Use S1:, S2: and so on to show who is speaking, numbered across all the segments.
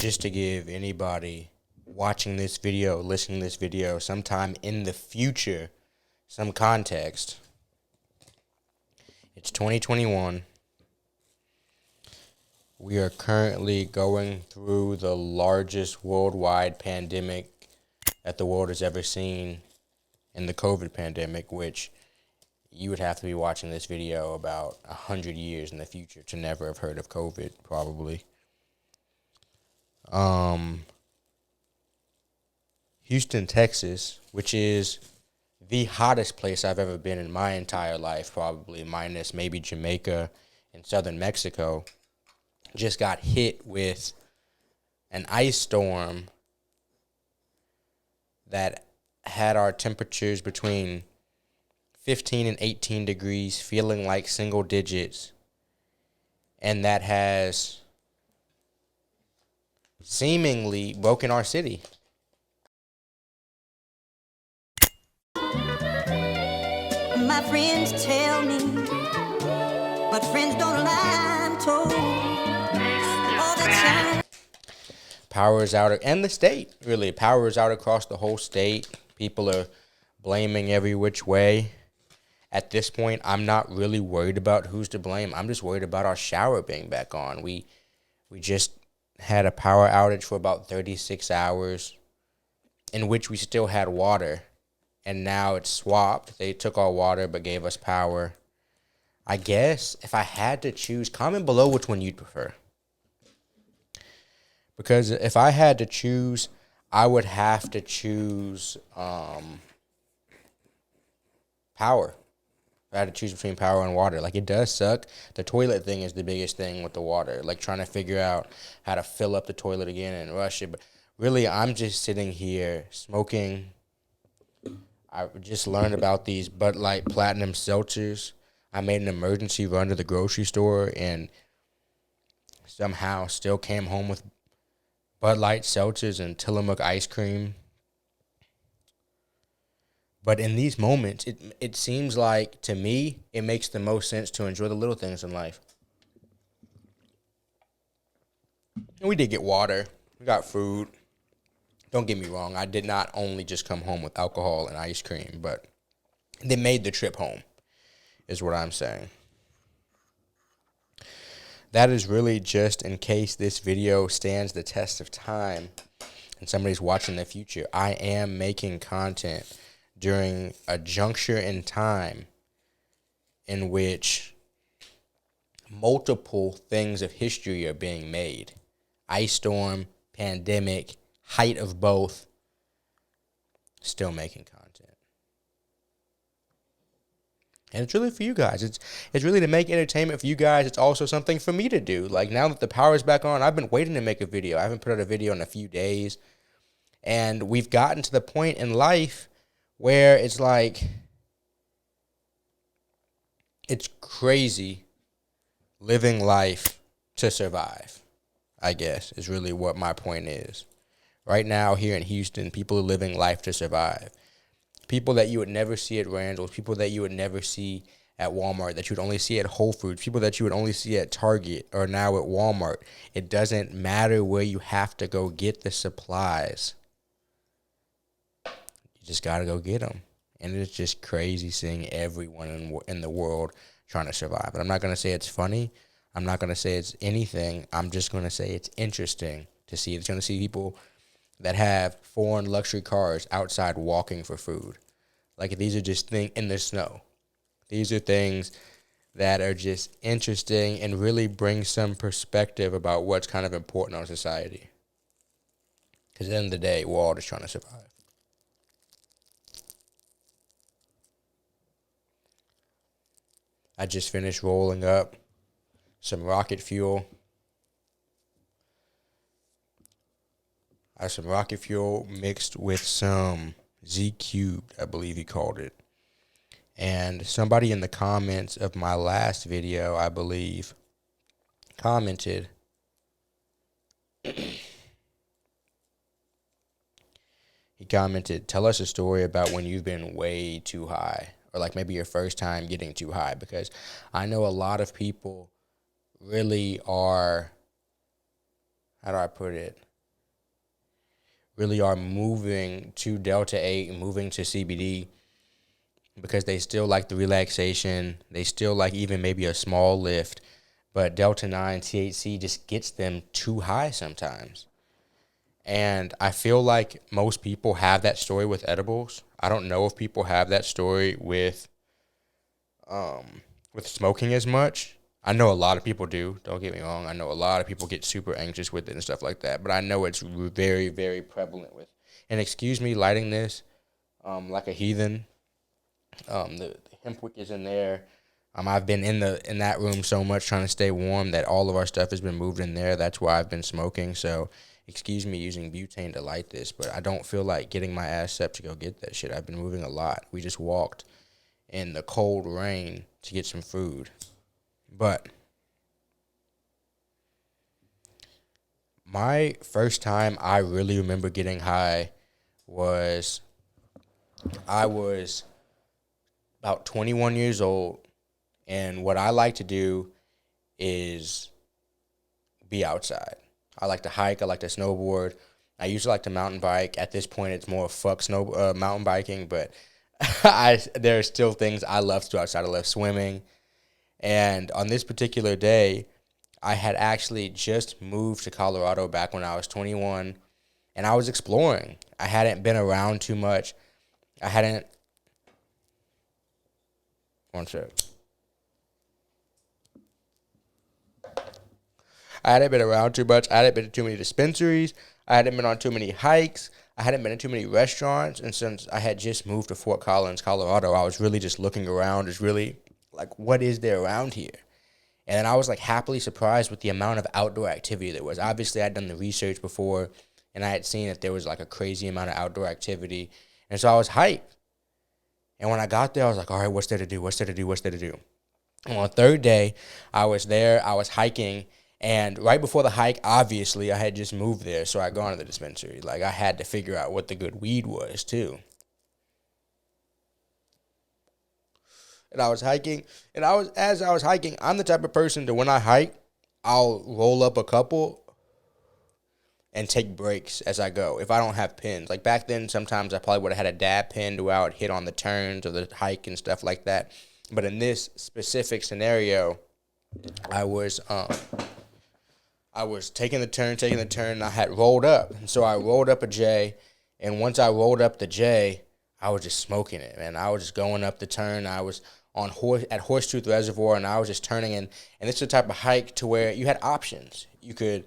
S1: just to give anybody watching this video, listening to this video sometime in the future some context, it's 2021. We are currently going through the largest worldwide pandemic that the world has ever seen in the COVID pandemic, which you would have to be watching this video about 100 years in the future to never have heard of COVID, probably. Houston, Texas, which is the hottest place I've ever been in my entire life, probably minus maybe Jamaica and southern Mexico, just got hit with an ice storm that had our temperatures between 15 and 18 degrees, feeling like single digits, and that has seemingly broken our city.
S2: My friends tell me, but friends don't lie, I'm told. All the time.
S1: Power is out, and the state, really. Power is out across the whole state. People are blaming every which way. At this point, I'm not really worried about who's to blame. I'm just worried about our shower being back on. We just had a power outage for about 36 hours, in which we still had water. And now it's swapped. They took our water but gave us power. I guess if I had to choose, comment below which one you'd prefer. Because if I had to choose, I would have to choose power. I had to choose between power and water. Like, it does suck. The toilet thing is the biggest thing with the water. Like, trying to figure out how to fill up the toilet again and rush it. But really, I'm just sitting here smoking. I just learned about these Bud Light Platinum Seltzers. I made an emergency run to the grocery store and somehow still came home with Bud Light Seltzers and Tillamook ice cream. But in these moments, it seems like, to me, it makes the most sense to enjoy the little things in life. And we did get water. We got food. Don't get me wrong. I did not only just come home with alcohol and ice cream, but they made the trip home, is what I'm saying. That is really just in case this video stands the test of time and somebody's watching the future. I am making content during a juncture in time in which multiple things of history are being made. Ice storm, pandemic, height of both, still making content. And it's really for you guys. It's really to make entertainment for you guys. It's also something for me to do. Like, now that the power is back on, I've been waiting to make a video. I haven't put out a video in a few days. And we've gotten to the point in life where it's like, it's crazy living life to survive, I guess, is really what my point is. Right now, here in Houston, people are living life to survive. People that you would never see at Randall's, people that you would never see at Walmart, that you would only see at Whole Foods, people that you would only see at Target or now at Walmart. It doesn't matter where you have to go get the supplies. You just got to go get them. And it's just crazy seeing everyone in the world trying to survive. But I'm not going to say it's funny. I'm not going to say it's anything. I'm just going to say it's interesting to see. It's going to see people that have foreign luxury cars outside walking for food. Like, these are just things in the snow. These are things that are just interesting and really bring some perspective about what's kind of important in society. Because at the end of the day, we're all just trying to survive. I just finished rolling up some rocket fuel. Some rocket fuel mixed with some Z cubed, I believe he called it. And somebody in the comments of my last video, I believe, commented, he commented, tell us a story about when you've been way too high, or like maybe your first time getting too high, because I know a lot of people really are, how do I put it? really are moving to Delta 8, moving to CBD, because they still like the relaxation. They still like even maybe a small lift. But Delta 9 THC just gets them too high sometimes. And I feel like most people have that story with edibles. I don't know if people have that story with smoking as much. I know a lot of people do. Don't get me wrong. I know a lot of people get super anxious with it and stuff like that. But I know it's very, very prevalent with. And excuse me, lighting this like a heathen. The hemp wick is in there. I've been in that room so much trying to stay warm that all of our stuff has been moved in there. That's why I've been smoking. So excuse me using butane to light this, but I don't feel like getting my ass up to go get that shit. I've been moving a lot. We just walked in the cold rain to get some food. But my first time I really remember getting high was I was about 21 years old, and what I like to do is be outside. I like to hike. I like to snowboard. I usually like to mountain bike. At this point, it's more mountain biking, but there are still things I love to do outside. I love swimming. And on this particular day, I had actually just moved to Colorado back when I was 21, and I was exploring. I hadn't been around too much. One sec. I hadn't been around too much. I hadn't been to too many dispensaries. I hadn't been on too many hikes. I hadn't been to too many restaurants. And since I had just moved to Fort Collins, Colorado, I was really just looking around, just really like, what is there around here? And then I was like happily surprised with the amount of outdoor activity there was. Obviously, I'd done the research before, and I had seen that there was like a crazy amount of outdoor activity. And so I was hyped. And when I got there, I was like, all right, what's there to do? What's there to do? What's there to do? And on the third day, I was there. I was hiking. And right before the hike, obviously, I had just moved there, so I gone to the dispensary. Like, I had to figure out what the good weed was, too. And I was hiking, and as I was hiking, I'm the type of person that when I hike, I'll roll up a couple and take breaks as I go if I don't have pins. Like, back then, sometimes I probably would have had a dab pen to where I would hit on the turns or the hike and stuff like that. But in this specific scenario, I was taking the turn, and I had rolled up. And so I rolled up a J, and once I rolled up the J, I was just smoking it, man. I was just going up the turn. I was at Horsetooth Reservoir, and I was just turning in. And it's the type of hike to where you had options. You could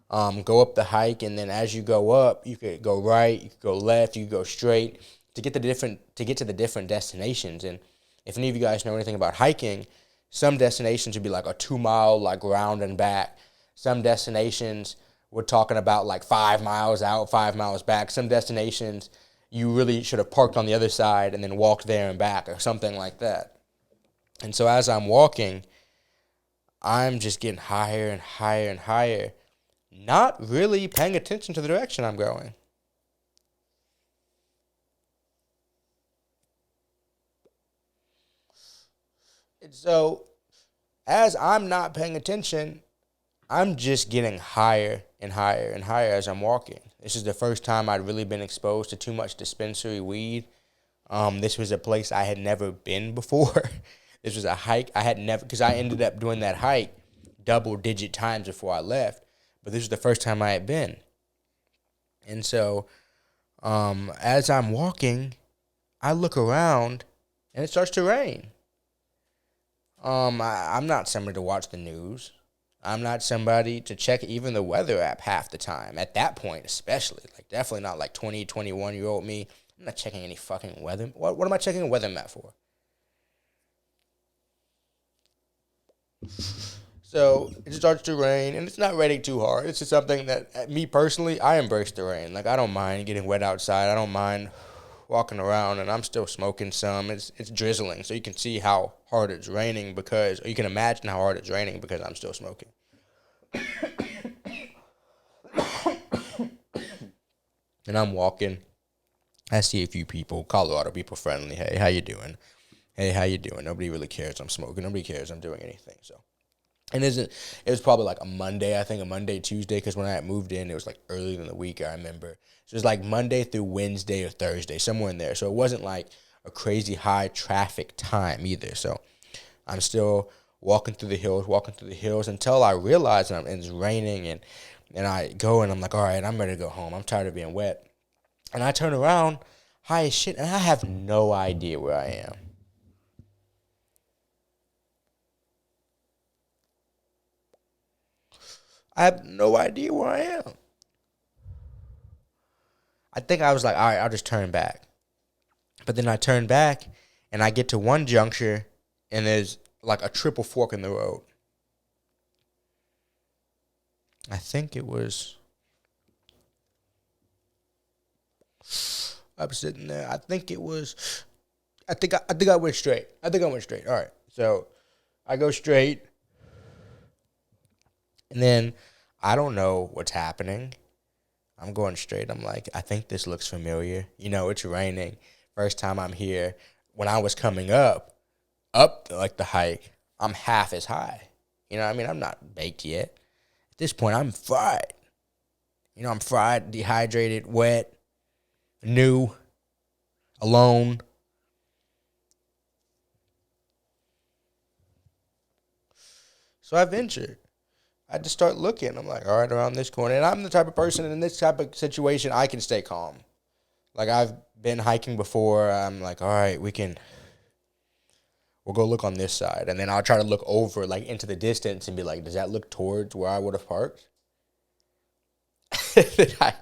S1: go up the hike, and then as you go up, you could go right, you could go left, you could go straight to get to the different destinations. And if any of you guys know anything about hiking, some destinations would be like a 2-mile like round and back. Some destinations we're talking about like 5 miles out, 5 miles back. Some destinations you really should have parked on the other side and then walked there and back or something like that. And so as I'm walking, I'm just getting higher and higher and higher, not really paying attention to the direction I'm going. And so as I'm not paying attention, I'm just getting higher and higher and higher as I'm walking. This is the first time I'd really been exposed to too much dispensary weed. This was a place I had never been before. This was a hike I had never, because I ended up doing that hike double-digit times before I left. But this was the first time I had been. And so as I'm walking, I look around, and it starts to rain. I'm not somebody to watch the news. I'm not somebody to check even the weather app half the time. At that point, especially. Like, definitely not like 20, 21-year-old me. I'm not checking any fucking weather. What am I checking a weather map for? So, it starts to rain, and it's not raining too hard. It's just something that, me personally, I embrace the rain. Like, I don't mind getting wet outside. I don't mind walking around, and I'm still smoking some. It's drizzling, so you can see how hard it's raining or you can imagine how hard it's raining because I'm still smoking. And I'm walking. I see a few people, Colorado people friendly. Hey, how you doing? Hey, how you doing? Nobody really cares I'm smoking. Nobody cares I'm doing anything. So And it was probably like a Monday, I think a Monday, Tuesday, because when I had moved in, it was like earlier in the week, I remember. So it was like Monday through Wednesday or Thursday, somewhere in there. So it wasn't like a crazy high traffic time either. So I'm still walking through the hills until I realize and it's raining, and I go and I'm like, all right, I'm ready to go home. I'm tired of being wet. And I turn around, high as shit, and I have no idea where I am. I have no idea where I am. I think I was like, all right, I'll just turn back. But then I turn back, and I get to one juncture, and there's like a triple fork in the road. I think it was... I'm sitting there. I think I went straight. All right. So I go straight. And then I don't know what's happening. I'm going straight. I'm like, I think this looks familiar. It's raining. First time I'm here. When I was coming up like the hike, I'm half as high. I'm not baked yet. At this point, I'm fried. I'm fried, dehydrated, wet, new, alone. So I ventured. I just start looking. I'm like, all right, around this corner. And I'm the type of person in this type of situation, I can stay calm. Like, I've been hiking before. I'm like, all right, we'll go look on this side. And then I'll try to look over, like, into the distance and be like, does that look towards where I would have parked? Then I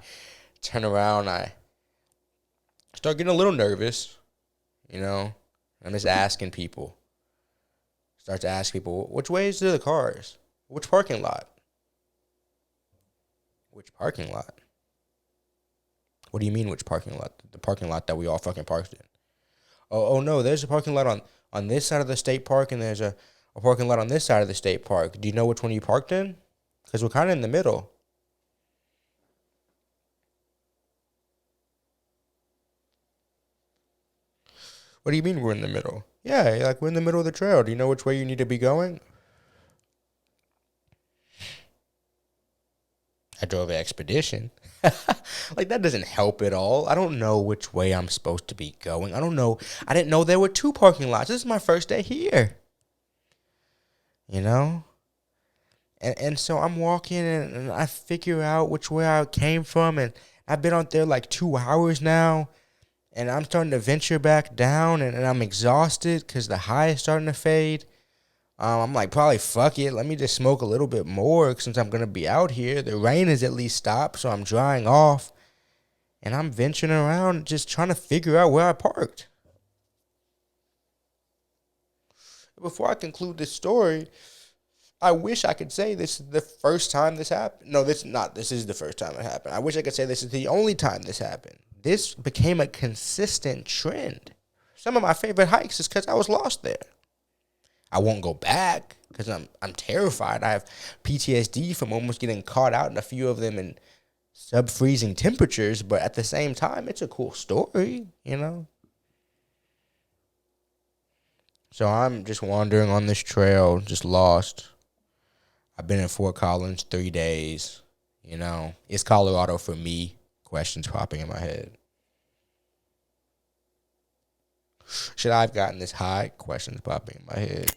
S1: turn around. I start getting a little nervous, I'm just asking people. Start to ask people, which way is to the cars? Which parking lot? Which parking lot? What do you mean, which parking lot? The parking lot that we all fucking parked in. Oh no, there's a parking lot on this side of the state park, and there's a parking lot on this side of the state park. Do you know which one you parked in? Because we're kind of in the middle. What do you mean we're in the middle? Yeah, like we're in the middle of the trail. Do you know which way you need to be going? I drove an Expedition. Like, that doesn't help at all. I don't know which way I'm supposed to be going. I don't know. I didn't know there were two parking lots. This is my first day here. And so I'm walking, and I figure out which way I came from, and I've been out there like 2 hours now, and I'm starting to venture back down, and I'm exhausted because the high is starting to fade. I'm like, probably fuck it. Let me just smoke a little bit more since I'm going to be out here. The rain has at least stopped, so I'm drying off. And I'm venturing around just trying to figure out where I parked. Before I conclude this story, I wish I could say this is the first time this happened. No, this is not. This is the first time it happened. I wish I could say this is the only time this happened. This became a consistent trend. Some of my favorite hikes is because I was lost there. I won't go back because I'm terrified. I have PTSD from almost getting caught out in a few of them in sub-freezing temperatures, but at the same time, it's a cool story, So I'm just wandering on this trail, just lost. I've been in Fort Collins 3 days, It's Colorado for me? Questions popping in my head. Should I have gotten this high? Questions popping in my head.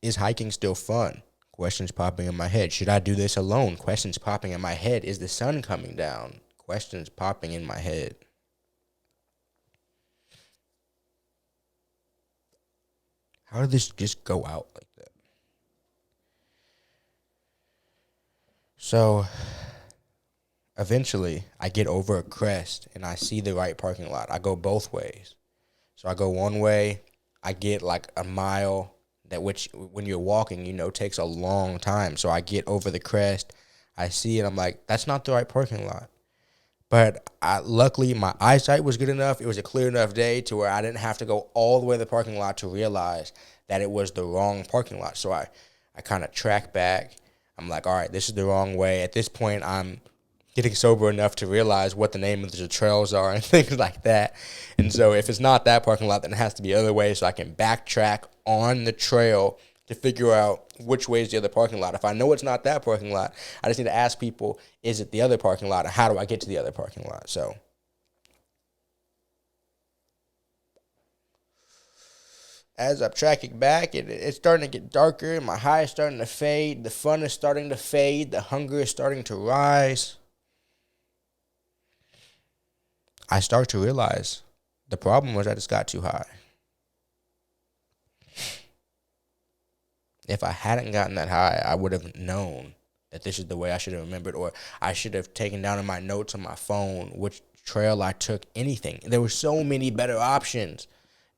S1: Is hiking still fun? Questions popping in my head. Should I do this alone? Questions popping in my head. Is the sun coming down? Questions popping in my head. How did this just go out like that? So eventually, I get over a crest, and I see the right parking lot. I go both ways. So I go one way. I get like a mile, that which when you're walking, takes a long time. So I get over the crest. I see it. I'm like, that's not the right parking lot. But luckily, my eyesight was good enough. It was a clear enough day to where I didn't have to go all the way to the parking lot to realize that it was the wrong parking lot. So I kind of track back. I'm like, all right, this is the wrong way. At this point, I'm getting sober enough to realize what the name of the trails are and things like that. And so if it's not that parking lot, then it has to be other ways so I can backtrack on the trail to figure out which way is the other parking lot. If I know it's not that parking lot, I just need to ask people, is it the other parking lot, or how do I get to the other parking lot? So as I'm tracking back, it's starting to get darker. My high is starting to fade. The fun is starting to fade. The hunger is starting to rise. I start to realize the problem was I just got too high. If I hadn't gotten that high, I would have known that this is the way I should have remembered, or I should have taken down in my notes on my phone which trail I took, anything. There were so many better options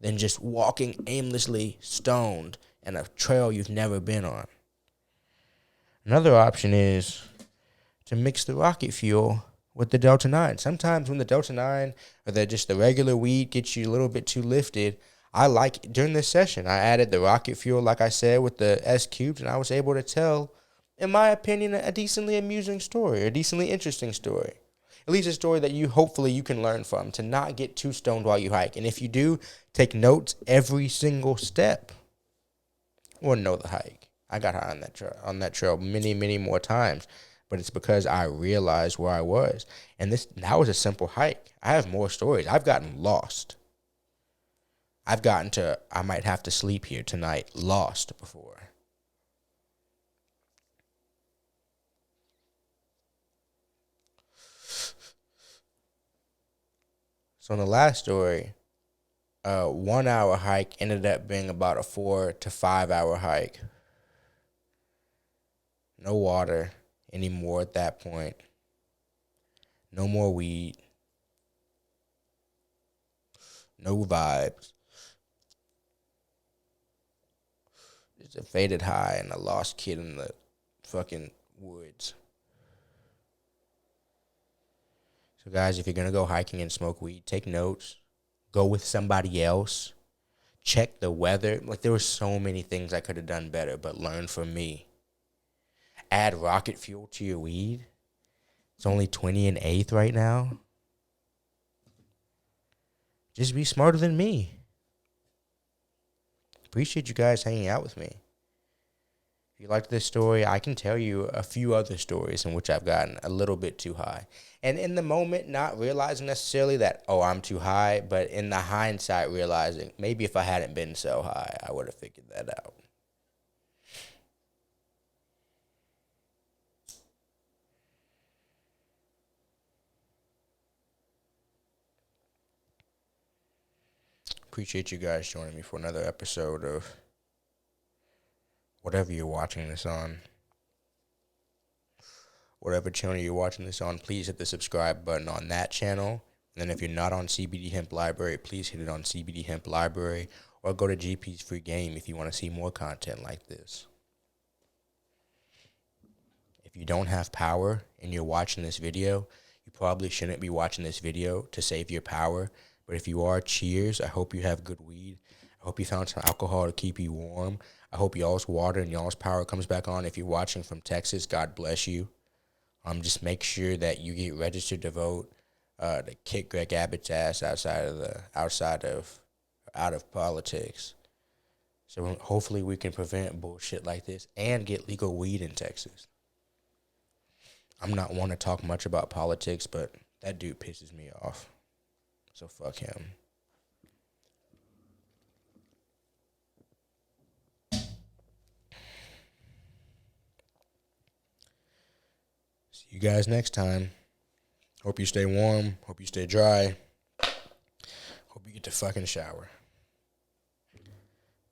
S1: than just walking aimlessly stoned in a trail you've never been on. Another option is to mix the rocket fuel with the Delta 9. Sometimes when the Delta 9 or the regular weed gets you a little bit too lifted, during this session, I added the rocket fuel, like I said, with the S cubes, and I was able to tell, in my opinion, a decently amusing story, a decently interesting story. At least a story that hopefully you can learn from, to not get too stoned while you hike. And if you do, take notes every single step. Or know the hike. I got high on that trail many, many more times. But it's because I realized where I was. And that was a simple hike. I have more stories. I've gotten lost. I've gotten to, I might have to sleep here tonight, lost before. So in the last story, a 1 hour hike ended up being about a 4 to 5 hour hike. No water anymore at that point. No more weed. No vibes. Just a faded high and a lost kid in the fucking woods. So guys, if you're going to go hiking and smoke weed, take notes. Go with somebody else. Check the weather. Like, there were so many things I could have done better, but learn from me. Add rocket fuel to your weed. It's only 20 an eighth right now. Just be smarter than me. Appreciate you guys hanging out with me. If you liked this story, I can tell you a few other stories in which I've gotten a little bit too high. And in the moment, not realizing necessarily that, I'm too high, but in the hindsight, realizing maybe if I hadn't been so high, I would have figured that out. Appreciate you guys joining me for another episode of whatever you're watching this on. Whatever channel you're watching this on, please hit the subscribe button on that channel. And then if you're not on CBD Hemp Library, please hit it on CBD Hemp Library, or go to GP's Free Game if you want to see more content like this. If you don't have power and you're watching this video, you probably shouldn't be watching this video to save your power. But if you are, cheers. I hope you have good weed. I hope you found some alcohol to keep you warm. I hope y'all's water and y'all's power comes back on. If you're watching from Texas, God bless you. Just make sure that you get registered to vote to kick Greg Abbott's ass out of politics. So hopefully we can prevent bullshit like this and get legal weed in Texas. I'm not one to talk much about politics, but that dude pisses me off. So fuck him. See you guys next time. Hope you stay warm. Hope you stay dry. Hope you get to fucking shower.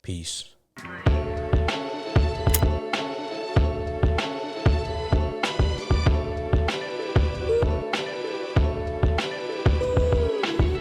S1: Peace.